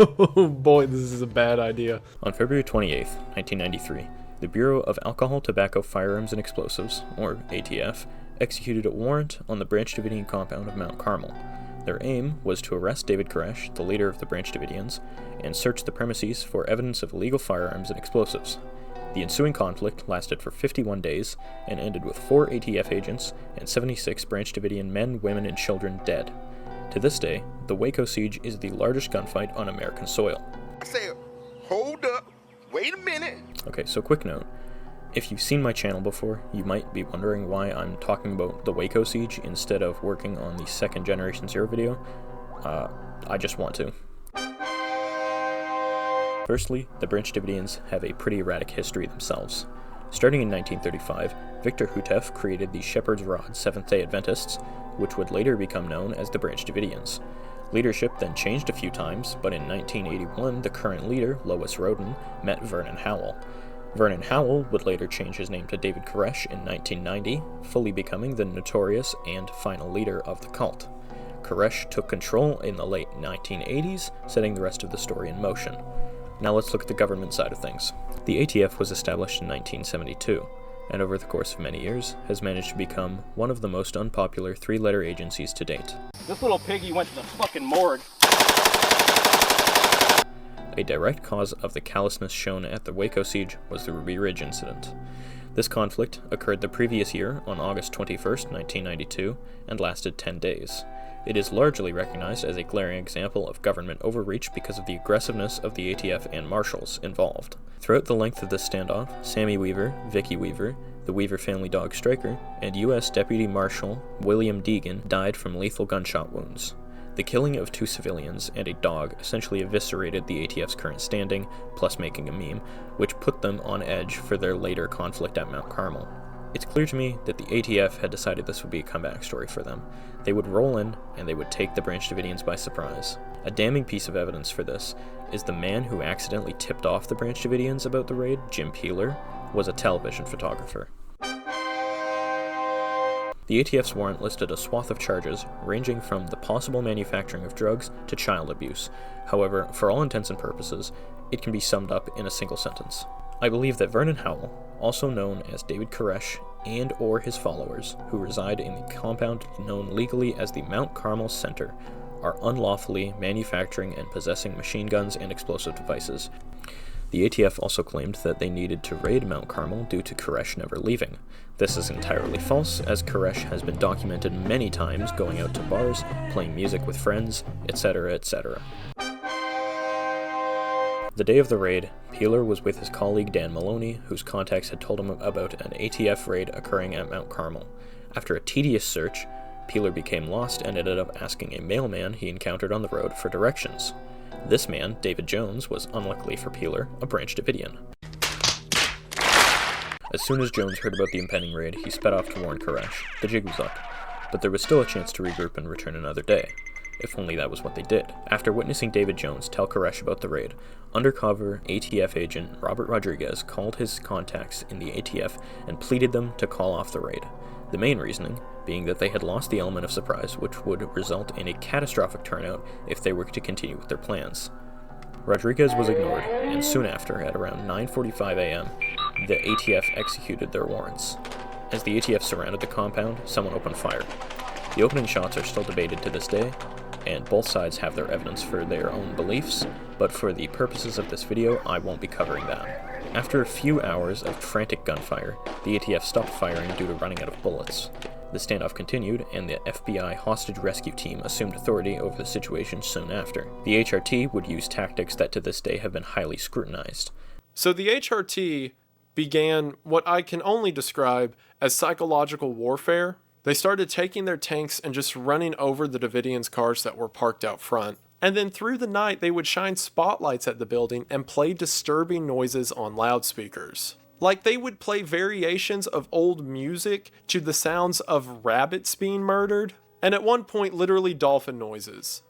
Oh boy, this is a bad idea. On February 28th, 1993, the Bureau of Alcohol, Tobacco, Firearms, and Explosives, or ATF, executed a warrant on the Branch Davidian compound of Mount Carmel. Their aim was to arrest David Koresh, the leader of the Branch Davidians, and search the premises for evidence of illegal firearms and explosives. The ensuing conflict lasted for 51 days and ended with 4 ATF agents and 76 Branch Davidian men, women, and children dead. To this day, the Waco siege is the largest gunfight on American soil. I said, hold up, wait a minute. Okay, so quick note. If you've seen my channel before, you might be wondering why I'm talking about the Waco siege instead of working on the second Generation Zero video. I just want to. Firstly, the Branch Davidians have a pretty erratic history themselves. Starting in 1935, Victor Houteff created the Shepherd's Rod Seventh-day Adventists, which would later become known as the Branch Davidians. Leadership then changed a few times, but in 1981, the current leader, Lois Roden, met Vernon Howell. Vernon Howell would later change his name to David Koresh in 1990, fully becoming the notorious and final leader of the cult. Koresh took control in the late 1980s, setting the rest of the story in motion. Now let's look at the government side of things. The ATF was established in 1972, and over the course of many years, has managed to become one of the most unpopular 3-letter agencies to date. This little piggy went to the fucking morgue. A direct cause of the callousness shown at the Waco siege was the Ruby Ridge incident. This conflict occurred the previous year on August 21st, 1992, and lasted 10 days. It is largely recognized as a glaring example of government overreach because of the aggressiveness of the ATF and marshals involved. Throughout the length of this standoff, Sammy Weaver, Vicky Weaver, the Weaver family dog Stryker, and U.S. Deputy Marshal William Deegan died from lethal gunshot wounds. The killing of 2 civilians and a dog essentially eviscerated the ATF's current standing, plus making a meme, which put them on edge for their later conflict at Mount Carmel. It's clear to me that the ATF had decided this would be a comeback story for them. They would roll in, and they would take the Branch Davidians by surprise. A damning piece of evidence for this is the man who accidentally tipped off the Branch Davidians about the raid, Jim Peeler, was a television photographer. The ATF's warrant listed a swath of charges ranging from the possible manufacturing of drugs to child abuse. However, for all intents and purposes, it can be summed up in a single sentence. I believe that Vernon Howell, also known as David Koresh, and or his followers, who reside in the compound known legally as the Mount Carmel Center, are unlawfully manufacturing and possessing machine guns and explosive devices. The ATF also claimed that they needed to raid Mount Carmel due to Koresh never leaving. This is entirely false, as Koresh has been documented many times going out to bars, playing music with friends, etc., etc. The day of the raid, Peeler was with his colleague Dan Maloney, whose contacts had told him about an ATF raid occurring at Mount Carmel. After a tedious search, Peeler became lost and ended up asking a mailman he encountered on the road for directions. This man, David Jones, was, unluckily for Peeler, a Branch Davidian. As soon as Jones heard about the impending raid, he sped off to warn Koresh. The jig was up, but there was still a chance to regroup and return another day. If only that was what they did. After witnessing David Jones tell Koresh about the raid, undercover ATF agent Robert Rodriguez called his contacts in the ATF and pleaded them to call off the raid. The main reasoning being that they had lost the element of surprise, which would result in a catastrophic turnout if they were to continue with their plans. Rodriguez was ignored, and soon after, at around 9:45 a.m., the ATF executed their warrants. As the ATF surrounded the compound, someone opened fire. The opening shots are still debated to this day, and both sides have their evidence for their own beliefs, but for the purposes of this video, I won't be covering that. After a few hours of frantic gunfire, the ATF stopped firing due to running out of bullets. The standoff continued, and the FBI hostage rescue team assumed authority over the situation soon after. The HRT would use tactics that to this day have been highly scrutinized. So the HRT began what I can only describe as psychological warfare. They started taking their tanks and just running over the Davidians' cars that were parked out front. And then through the night, they would shine spotlights at the building and play disturbing noises on loudspeakers. Like they would play variations of old music to the sounds of rabbits being murdered, and at one point literally dolphin noises.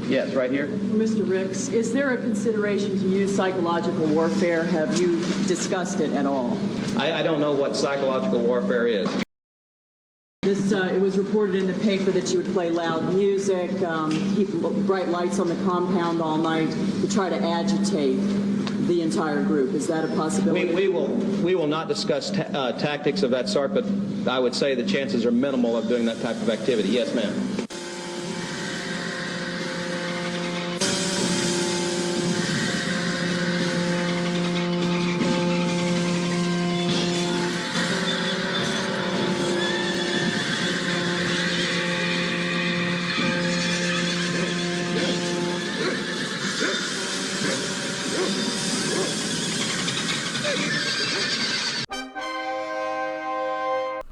Yes, right here. Mr. Ricks, is there a consideration to use psychological warfare? Have you discussed it at all? I don't know what psychological warfare is. It was reported in the paper that you would play loud music, keep bright lights on the compound all night to try to agitate the entire group. Is that a possibility? We will not discuss tactics of that sort, but I would say the chances are minimal of doing that type of activity. Yes, ma'am.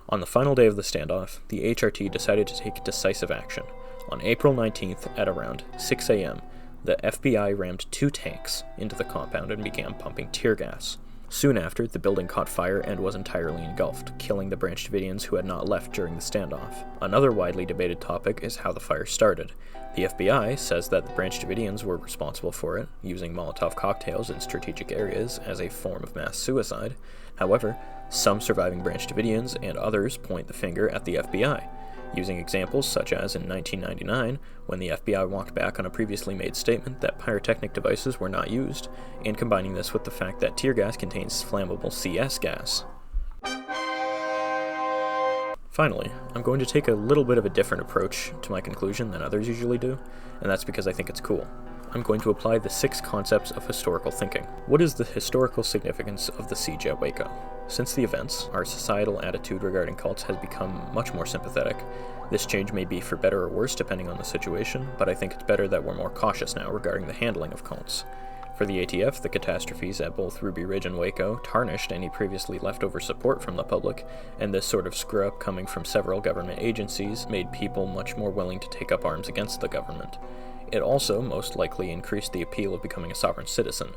On the final day of the standoff, the HRT decided to take decisive action. On April 19th at around 6 a.m., the FBI rammed 2 tanks into the compound and began pumping tear gas. Soon after, the building caught fire and was entirely engulfed, killing the Branch Davidians who had not left during the standoff. Another widely debated topic is how the fire started. The FBI says that the Branch Davidians were responsible for it, using Molotov cocktails in strategic areas as a form of mass suicide. However, some surviving Branch Davidians and others point the finger at the FBI, using examples such as in 1999, when the FBI walked back on a previously made statement that pyrotechnic devices were not used, and combining this with the fact that tear gas contains flammable CS gas. Finally, I'm going to take a little bit of a different approach to my conclusion than others usually do, and that's because I think it's cool. I'm going to apply the 6 concepts of historical thinking. What is the historical significance of the siege at Waco? Since the events, our societal attitude regarding cults has become much more sympathetic. This change may be for better or worse depending on the situation, but I think it's better that we're more cautious now regarding the handling of cults. For the ATF, the catastrophes at both Ruby Ridge and Waco tarnished any previously leftover support from the public, and this sort of screw-up coming from several government agencies made people much more willing to take up arms against the government. It also most likely increased the appeal of becoming a sovereign citizen.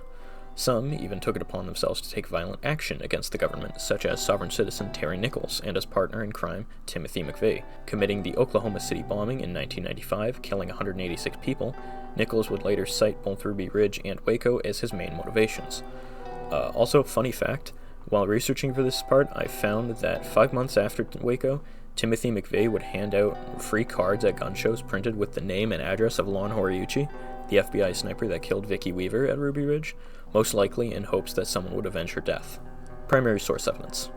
Some even took it upon themselves to take violent action against the government, such as sovereign citizen Terry Nichols and his partner in crime, Timothy McVeigh. Committing the Oklahoma City bombing in 1995, killing 186 people, Nichols would later cite both Ruby Ridge and Waco as his main motivations. Also, funny fact, while researching for this part, I found that 5 months after Waco, Timothy McVeigh would hand out free cards at gun shows printed with the name and address of Lon Horiuchi, the FBI sniper that killed Vicky Weaver at Ruby Ridge, most likely in hopes that someone would avenge her death. Primary source evidence.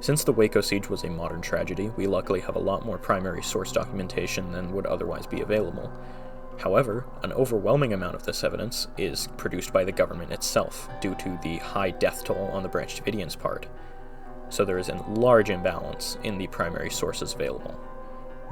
Since the Waco siege was a modern tragedy, we luckily have a lot more primary source documentation than would otherwise be available. However, an overwhelming amount of this evidence is produced by the government itself, due to the high death toll on the Branch Davidians' part. So there is a large imbalance in the primary sources available.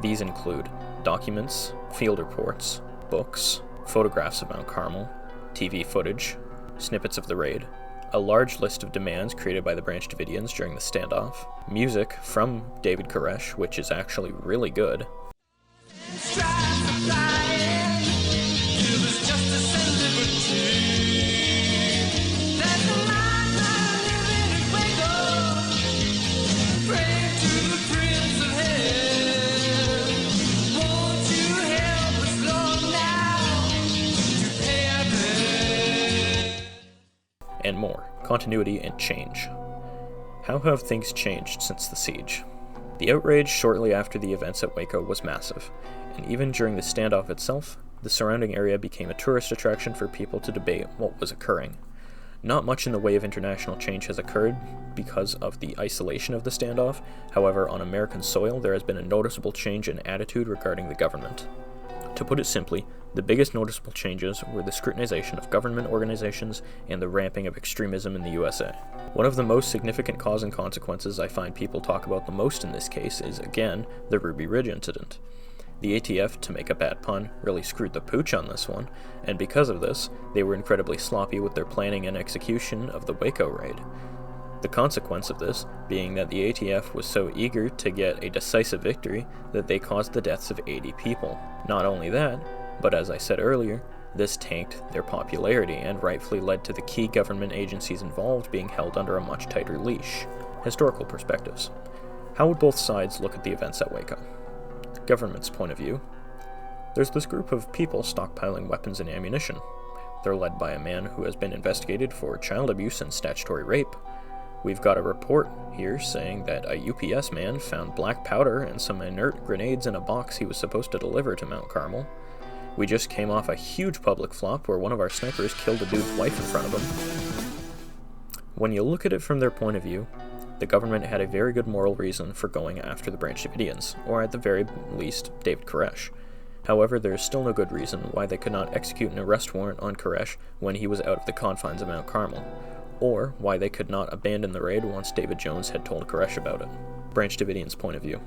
These include documents, field reports, books, photographs of Mount Carmel, TV footage, snippets of the raid, a large list of demands created by the Branch Davidians during the standoff, music from David Koresh, which is actually really good, and more. Continuity and change. How have things changed since the siege? The outrage shortly after the events at Waco was massive, and even during the standoff itself, the surrounding area became a tourist attraction for people to debate what was occurring. Not much in the way of international change has occurred because of the isolation of the standoff. However, on American soil, there has been a noticeable change in attitude regarding the government. To put it simply, the biggest noticeable changes were the scrutinization of government organizations and the ramping of extremism in the USA. One of the most significant cause and consequences I find people talk about the most in this case is, again, the Ruby Ridge incident. The ATF, to make a bad pun, really screwed the pooch on this one, and because of this, they were incredibly sloppy with their planning and execution of the Waco raid. The consequence of this being that the ATF was so eager to get a decisive victory that they caused the deaths of 80 people. Not only that, but as I said earlier, this tanked their popularity and rightfully led to the key government agencies involved being held under a much tighter leash. Historical perspectives. How would both sides look at the events at Waco? Government's point of view. There's this group of people stockpiling weapons and ammunition. They're led by a man who has been investigated for child abuse and statutory rape. We've got a report here saying that a UPS man found black powder and some inert grenades in a box he was supposed to deliver to Mount Carmel. We just came off a huge public flop where one of our snipers killed a dude's wife in front of him. When you look at it from their point of view, the government had a very good moral reason for going after the Branch Davidians, or at the very least, David Koresh. However, there is still no good reason why they could not execute an arrest warrant on Koresh when he was out of the confines of Mount Carmel, or why they could not abandon the raid once David Jones had told Koresh about it. Branch Davidians' point of view.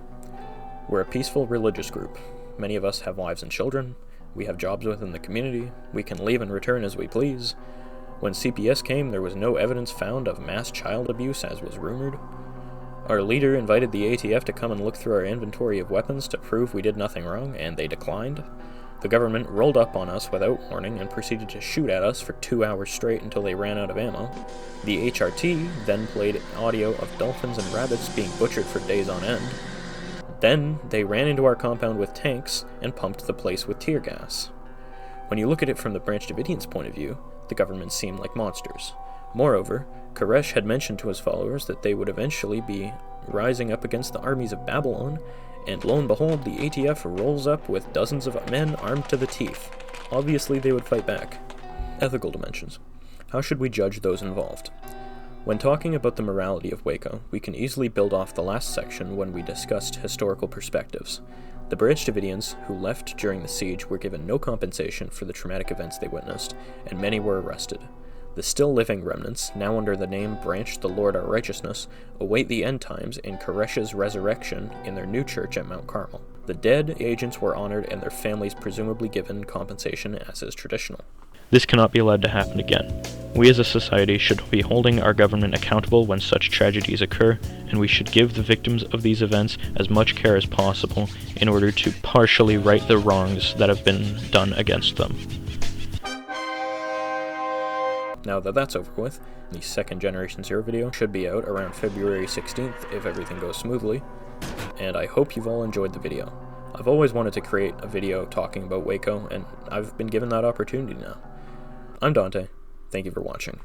We're a peaceful religious group. Many of us have wives and children. We have jobs within the community. We can leave and return as we please. When CPS came, there was no evidence found of mass child abuse, as was rumored. Our leader invited the ATF to come and look through our inventory of weapons to prove we did nothing wrong, and they declined. The government rolled up on us without warning and proceeded to shoot at us for 2 hours straight until they ran out of ammo. The HRT then played audio of dolphins and rabbits being butchered for days on end. Then they ran into our compound with tanks and pumped the place with tear gas. When you look at it from the Branch Davidians' point of view, the government seemed like monsters. Moreover, Koresh had mentioned to his followers that they would eventually be rising up against the armies of Babylon, and lo and behold, the ATF rolls up with dozens of men armed to the teeth. Obviously, they would fight back. Ethical dimensions. How should we judge those involved? When talking about the morality of Waco, we can easily build off the last section when we discussed historical perspectives. The Branch Davidians who left during the siege were given no compensation for the traumatic events they witnessed, and many were arrested. The still living remnants, now under the name Branch the Lord Our Righteousness, await the end times in Koresh's resurrection in their new church at Mount Carmel. The dead agents were honored and their families presumably given compensation as is traditional. This cannot be allowed to happen again. We as a society should be holding our government accountable when such tragedies occur, and we should give the victims of these events as much care as possible in order to partially right the wrongs that have been done against them. Now that that's over with, the second Generation Zero video should be out around February 16th if everything goes smoothly, and I hope you've all enjoyed the video. I've always wanted to create a video talking about Waco, and I've been given that opportunity now. I'm Dante. Thank you for watching.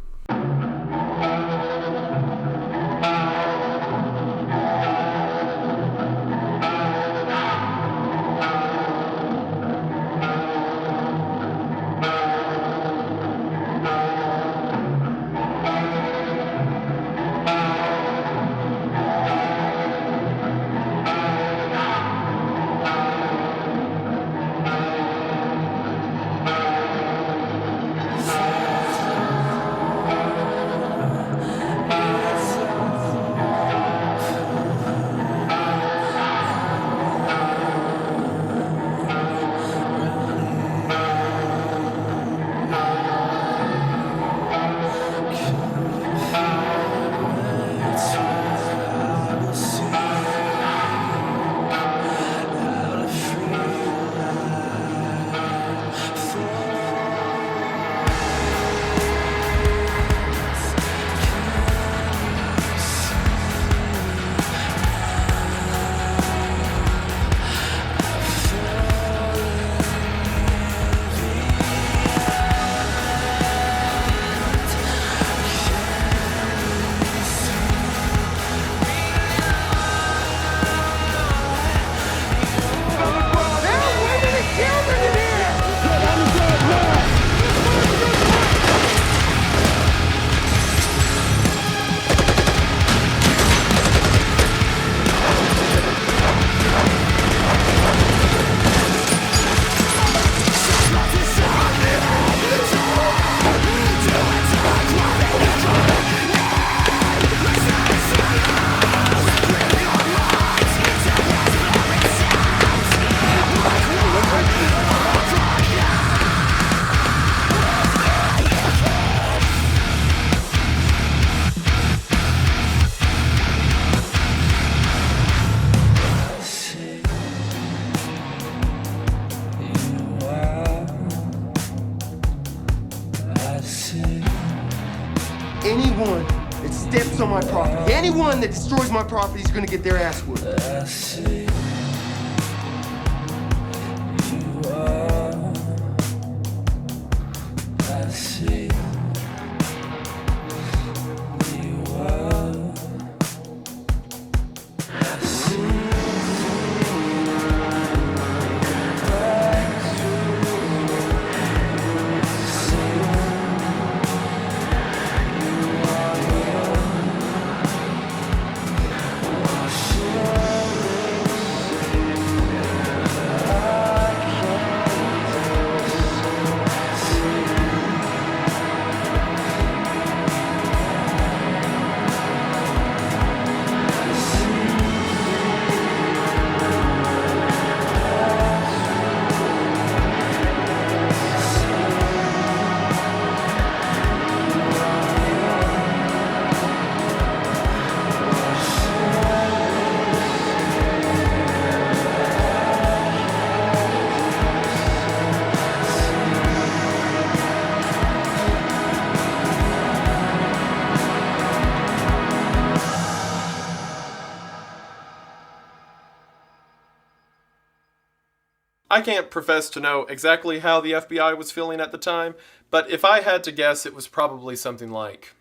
Anyone that steps on my property, anyone that destroys my property is gonna get their ass whooped. I see you are. I see you are. I can't profess to know exactly how the FBI was feeling at the time, but if I had to guess, it was probably something like,